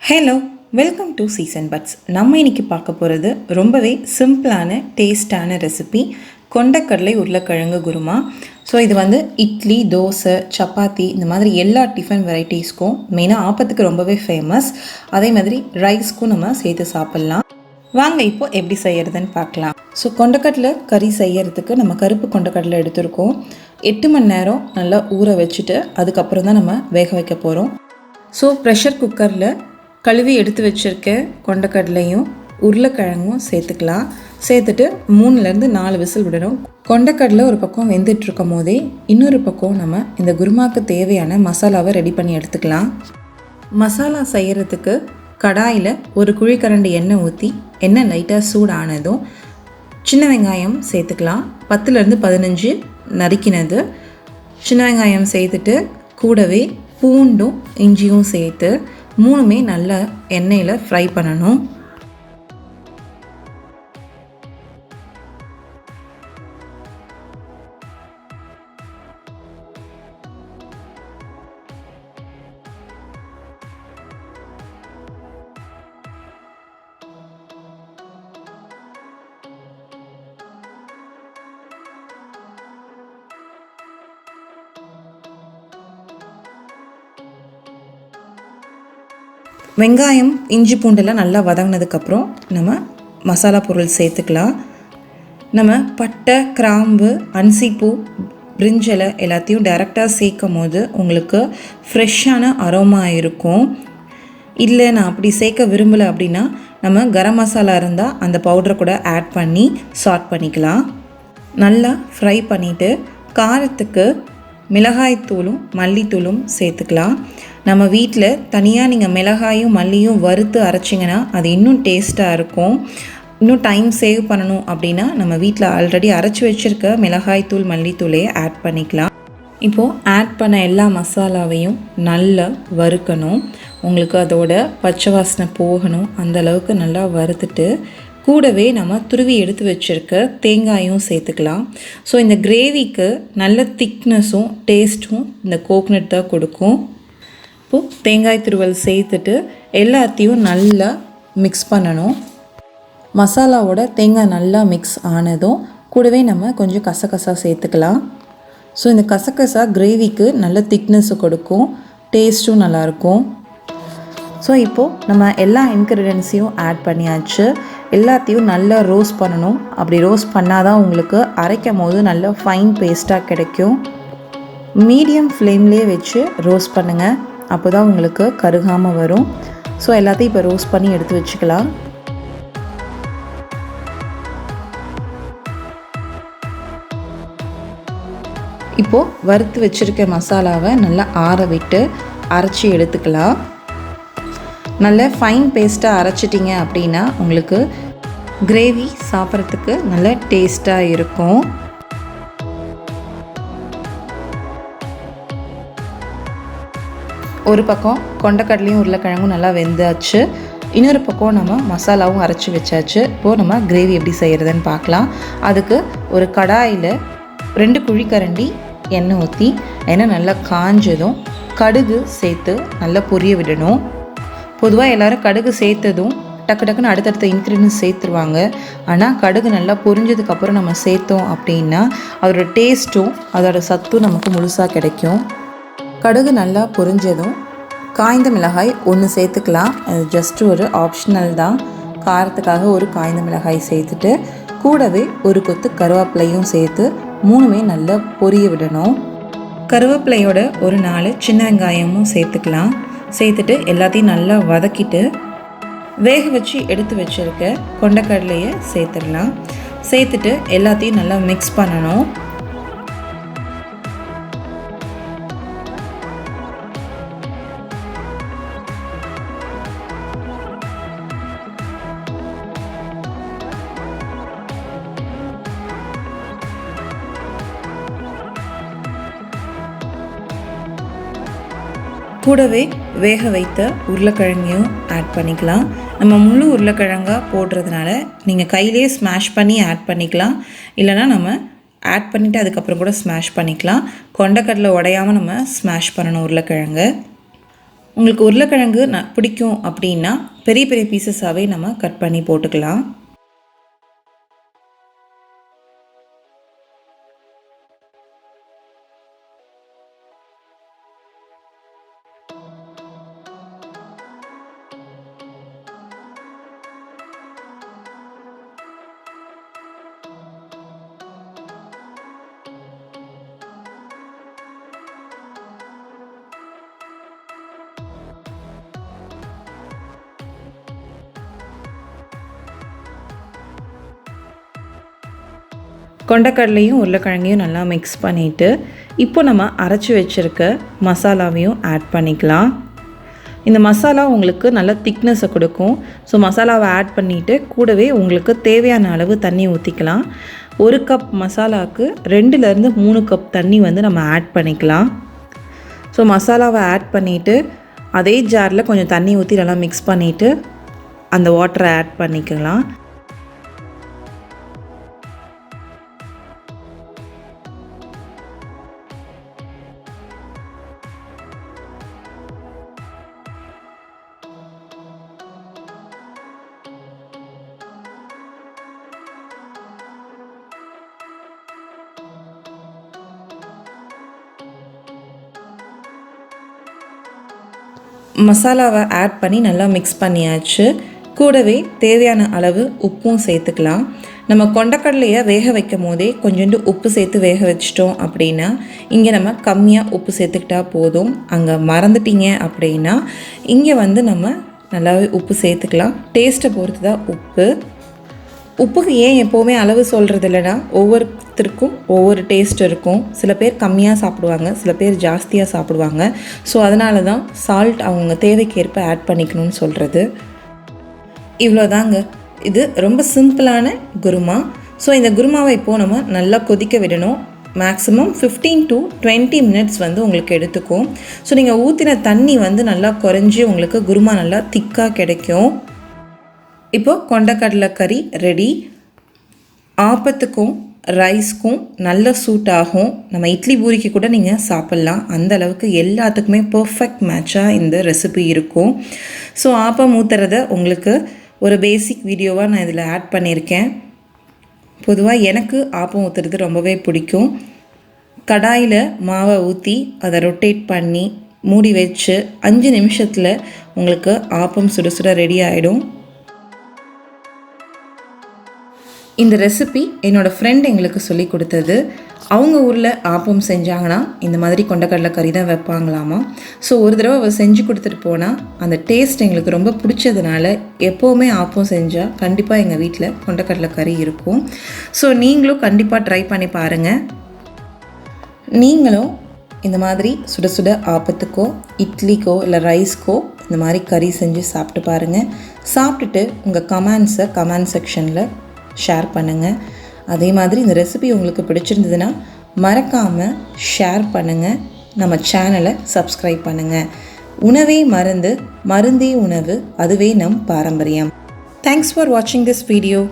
Hello, welcome to season buds. நம்ம இன்றைக்கி பார்க்க போகிறது ரொம்பவே சிம்பிளான டேஸ்டான ரெசிபி கொண்டக்கடலை உருளைக்கிழங்கு குருமா. ஸோ இது இட்லி, தோசை, சப்பாத்தி இந்த மாதிரி எல்லா டிஃபன் வெரைட்டிஸ்க்கும் மெயினாக ஆப்பத்துக்கு ரொம்பவே ஃபேமஸ். அதே மாதிரி ரைஸ்க்கும் நம்ம சேர்த்து சாப்பிட்லாம். வாங்க இப்போ எப்படி செய்கிறதுன்னு பார்க்கலாம். ஸோ கொண்டக்கடலை கறி செய்கிறதுக்கு நம்ம கருப்பு கொண்டக்கடலை எடுத்துருக்கோம். 8 மணி நேரம் நல்லா ஊற வச்சுட்டு அதுக்கப்புறம் தான் நம்ம வேக வைக்க போகிறோம். ஸோ ப்ரெஷர் குக்கரில் கழுவி எடுத்து வச்சுருக்க கொண்டக்கடலையும் உருளைக்கிழங்கும் சேர்த்துக்கலாம். சேர்த்துட்டு 3லேருந்து 4 விசில் விடணும். கொண்டக்கடலை ஒரு பக்கம் வெந்துட்டுருக்கும் போதே இன்னொரு பக்கம் நம்ம இந்த குருமாவுக்கு தேவையான மசாலாவை ரெடி பண்ணி எடுத்துக்கலாம். மசாலா செய்கிறதுக்கு கடாயில் ஒரு குழிக்கரண்டி எண்ணெய் ஊற்றி எண்ணெய் லைட்டாக சூடானதும் சின்ன வெங்காயம் சேர்த்துக்கலாம். 10லேருந்து 15 நறுக்கினது சின்ன வெங்காயம் சேர்த்துட்டு கூடவே பூண்டும் இஞ்சியும் சேர்த்து 3மே நல்லா எண்ணெயில் ஃப்ரை பண்ணணும். வெங்காயம் இஞ்சி பூண்டெல்லாம் நல்லா வதங்கினதுக்கப்புறம் நம்ம மசாலா பொருள் சேர்த்துக்கலாம். நம்ம பட்டை, கிராம்பு, அன்சிப்பூ, பிரிஞ்சலை எல்லாத்தையும் டைரெக்டாக சேர்க்கும் போது உங்களுக்கு ஃப்ரெஷ்ஷான அரோமா இருக்கும். இல்லை நான் அப்படி சேர்க்க விரும்பலை அப்படின்னா நம்ம கரம் மசாலா இருந்தால் அந்த பவுடரை கூட ஆட் பண்ணி சாட் பண்ணிக்கலாம். நல்லா ஃப்ரை பண்ணிவிட்டு காரத்துக்கு மிளகாய்த்தூளும் மல்லித்தூளும் சேர்த்துக்கலாம். நம்ம வீட்டில் தனியாக நீங்கள் மிளகாயும் மல்லியும் வறுத்து அரைச்சிங்கன்னா அது இன்னும் டேஸ்ட்டாக இருக்கும். இன்னும் டைம் சேவ் பண்ணணும் அப்படின்னா நம்ம வீட்டில் ஆல்ரெடி அரைச்சி வச்சுருக்க மிளகாய்த்தூள் மல்லித்தூளையே ஆட் பண்ணிக்கலாம். இப்போது ஆட் பண்ண எல்லா மசாலாவையும் நல்லா வறுக்கணும். உங்களுக்கு அதோட பச்சை வாசனை போகணும். அந்தளவுக்கு நல்லா வறுத்துட்டு கூடவே நம்ம துருவி எடுத்து வச்சுருக்க தேங்காயும் சேர்த்துக்கலாம். ஸோ இந்த கிரேவிக்கு நல்ல திக்னஸும் டேஸ்ட்டும் இந்த கோகனட் தான் கொடுக்கும். இப்போது தேங்காய் துருவல் சேர்த்துட்டு எல்லாத்தையும் நல்லா மிக்ஸ் பண்ணணும். மசாலாவோட தேங்காய் நல்லா மிக்ஸ் ஆனதும் கூடவே நம்ம கொஞ்சம் கசகசா சேர்த்துக்கலாம். ஸோ இந்த கசகசா கிரேவிக்கு நல்ல திக்னஸு கொடுக்கும், டேஸ்ட்டும் நல்லாயிருக்கும். ஸோ இப்போது நம்ம எல்லா இன்க்ரீடியன்ஸையும் ஆட் பண்ணியாச்சு. எல்லாத்தையும் நல்லா ரோஸ்ட் பண்ணணும். அப்படி ரோஸ்ட் பண்ணால் தான் உங்களுக்கு அரைக்கும் போது நல்ல ஃபைன் பேஸ்ட்டாக கிடைக்கும். மீடியம் ஃப்ளேம்லேயே வச்சு ரோஸ்ட் பண்ணுங்கள், அப்போ தான் உங்களுக்கு கருகாமல் வரும். ஸோ எல்லாத்தையும் இப்போ ரோஸ்ட் பண்ணி எடுத்து வச்சுக்கலாம். இப்போது வறுத்து வச்சுருக்க மசாலாவை நல்லா ஆற விட்டு அரைச்சி எடுத்துக்கலாம். நல்ல ஃபைன் பேஸ்ட்டாக அரைச்சிட்டிங்க அப்படின்னா உங்களுக்கு கிரேவி சாப்பிட்றதுக்கு நல்ல டேஸ்ட்டாக இருக்கும். ஒரு பக்கம் கொண்டக்கடலையும் உருளைக்கிழங்கும் நல்லா வெந்தாச்சு. இன்னொரு பக்கம் நம்ம மசாலாவும் அரைச்சி வச்சாச்சு. இப்போது நம்ம கிரேவி எப்படி செய்கிறதுன்னு பார்க்கலாம். அதுக்கு ஒரு கடாயில் 2 குழிக்கரண்டி எண்ணெய் ஊற்றி எண்ணெய் நல்லா காஞ்சதும் கடுகு சேர்த்து நல்லா பொரிய விடணும். பொதுவாக எல்லோரும் கடுகு சேர்த்ததும் டக்கு டக்குன்னு அடுத்தடுத்த இன்க்ரீடியன்ஸ் சேர்த்துருவாங்க. ஆனால் கடுகு நல்லா பொரிஞ்சதுக்கப்புறம் நம்ம சேர்த்தோம் அப்படின்னா அதோடய டேஸ்ட்டும் அதோட சத்தும் நமக்கு முழுசாக கிடைக்கும். கடுகு நல்லா பொரிஞ்சதும் காய்ந்த மிளகாய் 1 சேர்த்துக்கலாம். அது ஜஸ்ட்டு ஒரு ஆப்ஷனல் தான். காரத்துக்காக ஒரு காய்ந்த மிளகாய் சேர்த்துட்டு கூடவே ஒரு கொத்து கருவேப்பிலையும் சேர்த்து 3மே நல்லா பொரிய விடணும். கருவேப்பிலையோட ஒரு 4 சின்ன வெங்காயமும் சேர்த்துக்கலாம். சேர்த்துட்டு எல்லாத்தையும் நல்லா வதக்கிட்டு வேக வச்சு எடுத்து வச்சுருக்க கொண்டக்கடலையை சேர்த்துடலாம். சேர்த்துட்டு எல்லாத்தையும் நல்லா மிக்ஸ் பண்ணணும். கூடவே வேக வைத்த உருளைக்கிழங்கையும் ஆட் பண்ணிக்கலாம். நம்ம முழு உருளைக்கிழங்காக போடுறதுனால நீங்கள் கையிலே ஸ்மாஷ் பண்ணி ஆட் பண்ணிக்கலாம். இல்லைனா நம்ம ஆட் பண்ணிவிட்டு அதுக்கப்புறம் கூட ஸ்மாஷ் பண்ணிக்கலாம். கொண்டக்கடலை உடையாமல் நம்ம ஸ்மாஷ் பண்ணணும் உருளைக்கிழங்கு. உங்களுக்கு உருளைக்கிழங்கு பிடிக்கும் அப்படின்னா பெரிய பெரிய பீசஸாகவே நம்ம கட் பண்ணி போட்டுக்கலாம். கொண்டக்கடலையும் உருளைக்கிழங்கையும் நல்லா மிக்ஸ் பண்ணிவிட்டு இப்போ நம்ம அரைச்சி வச்சுருக்க மசாலாவையும் ஆட் பண்ணிக்கலாம். இந்த மசாலா உங்களுக்கு நல்ல திக்னஸை கொடுக்கும். ஸோ மசாலாவை ஆட் பண்ணிவிட்டு கூடவே உங்களுக்கு தேவையான அளவு தண்ணி ஊற்றிக்கலாம். 1 கப் மசாலாவுக்கு 2லேருந்து 3 கப் தண்ணி வந்து நம்ம ஆட் பண்ணிக்கலாம். ஸோ மசாலாவை ஆட் பண்ணிவிட்டு அதே ஜாரில் கொஞ்சம் தண்ணி ஊற்றி நல்லா மிக்ஸ் பண்ணிவிட்டு அந்த வாட்டரை ஆட் பண்ணிக்கலாம். மசாலாவை ஆட் பண்ணி நல்லா மிக்ஸ் பண்ணியாச்சு. கூடவே தேவையான அளவு உப்பும் சேர்த்துக்கலாம். நம்ம கொண்டக்கடலையை வேக வைக்கும் போதே கொஞ்சோண்டு உப்பு சேர்த்து வேக வச்சிட்டோம் அப்படின்னா இங்கே நம்ம கம்மியாக உப்பு சேர்த்துக்கிட்டா போதும். அங்கே மறந்துட்டீங்க அப்படின்னா இங்கே வந்து நம்ம நல்லாவே உப்பு சேர்த்துக்கலாம். டேஸ்ட்டை பொறுத்து தான் உப்பு. உப்புக்கு ஏன் எப்போவுமே அளவு சொல்கிறது இல்லைனா ஒவ்வொருத்தருக்கும் ஒவ்வொரு டேஸ்ட் இருக்கும். சில பேர் கம்மியாக சாப்பிடுவாங்க, சில பேர் ஜாஸ்தியாக சாப்பிடுவாங்க. ஸோ அதனால தான் சால்ட் அவங்க தேவைக்கேற்ப ஆட் பண்ணிக்கணும்னு சொல்கிறது. இவ்வளோதாங்க. இது ரொம்ப சிம்பிளான குருமா. ஸோ இந்த குருமாவை இப்போது நம்ம நல்லா கொதிக்க விடணும். மேக்ஸிமம் 15 to 20 மினிட்ஸ் வந்து உங்களுக்கு எடுத்துக்கும். ஸோ நீங்கள் ஊற்றின தண்ணி வந்து நல்லா குறைஞ்சி உங்களுக்கு குருமா நல்லா திக்காக கிடைக்கும். இப்போது கொண்டக்கடலை கறி ரெடி. ஆப்பத்துக்கும் ரைஸ்க்கும் நல்ல சூட் ஆகும். நம்ம இட்லி பூரிக்கு கூட நீங்கள் சாப்பிட்லாம். அந்த அளவுக்கு எல்லாத்துக்குமே பர்ஃபெக்ட் மேட்சாக இந்த ரெசிபி இருக்கும். ஸோ ஆப்பம் ஊற்றுறத உங்களுக்கு ஒரு பேசிக் வீடியோவாக நான் இதில் ஆட் பண்ணியிருக்கேன். பொதுவாக எனக்கு ஆப்பம் ஊற்றுறது ரொம்பவே பிடிக்கும். கடாயில் மாவை ஊற்றி அதை ரொட்டேட் பண்ணி மூடி வச்சு 5 நிமிஷத்தில் உங்களுக்கு ஆப்பம் சுட சுட ரெடி ஆகிடும். இந்த ரெசிபி என்னோடய ஃப்ரெண்ட் எங்களுக்கு சொல்லி கொடுத்தது. அவங்க ஊரில் ஆப்பம் செஞ்சாங்கன்னா இந்த மாதிரி கொண்டக்கடலை கறி தான் வைப்பாங்களாமா. ஸோ ஒரு தடவை அவள் செஞ்சு கொடுத்துட்டு போனால் அந்த டேஸ்ட் எங்களுக்கு ரொம்ப பிடிச்சதுனால எப்போவுமே ஆப்பம் செஞ்சால் கண்டிப்பாக எங்கள் வீட்டில் கொண்டக்கடலை கறி இருக்கும். ஸோ நீங்களும் கண்டிப்பாக ட்ரை பண்ணி பாருங்கள். நீங்களும் இந்த மாதிரி சுட சுட ஆப்பத்துக்கோ இட்லிக்கோ இல்லை ரைஸ்க்கோ இந்த மாதிரி கறி செஞ்சு சாப்பிட்டு பாருங்கள். சாப்பிட்டுட்டு உங்கள் கமெண்ட்ஸை கமெண்ட் செக்ஷனில் ஷேர் பண்ணுங்கள். அதே மாதிரி இந்த ரெசிபி உங்களுக்கு பிடிச்சிருந்ததுன்னா மறக்காமல் ஷேர் பண்ணுங்கள். நம்ம சேனலை சப்ஸ்கிரைப் பண்ணுங்கள். உணவே மருந்து, மருந்தே உணவு, அதுவே நம் பாரம்பரியம். தேங்க்ஸ் ஃபார் வாட்சிங் திஸ் வீடியோ.